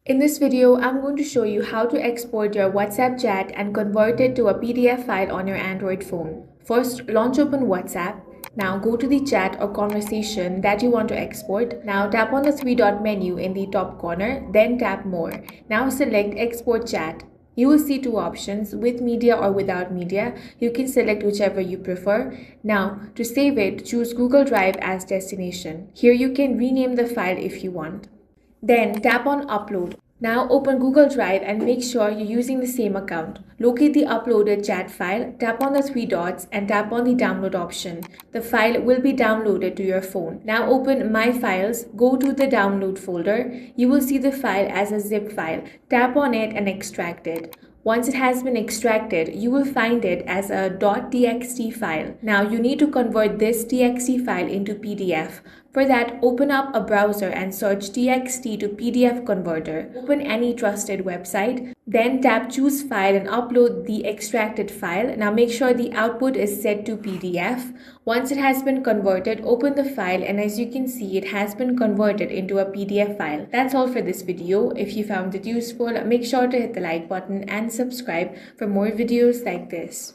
In this video, I'm going to show you how to export your WhatsApp chat and convert it to a PDF file on your Android phone. First, launch open WhatsApp. Now go to the chat or conversation that you want to export. Now tap on the three-dot menu in the top corner, then tap More. Now select Export Chat. You will see two options, with media or without media. You can select whichever you prefer. Now, to save it, choose Google Drive as destination. Here you can rename the file if you want. Then tap on Upload. Now open Google Drive and make sure you're using the same account. Locate the uploaded chat file, tap on the three dots and tap on the download option. The file will be downloaded to your phone. Now open My Files, go to the download folder. You will see the file as a zip file. Tap on it and extract it. Once it has been extracted, you will find it as a .txt file. Now you need to convert this TXT file into PDF. For that, open up a browser and search TXT to PDF converter. Open any trusted website. Then tap Choose File and upload the extracted file. Now make sure the output is set to PDF. Once it has been converted, open the file and as you can see, it has been converted into a PDF file. That's all for this video. If you found it useful, make sure to hit the like button and subscribe for more videos like this.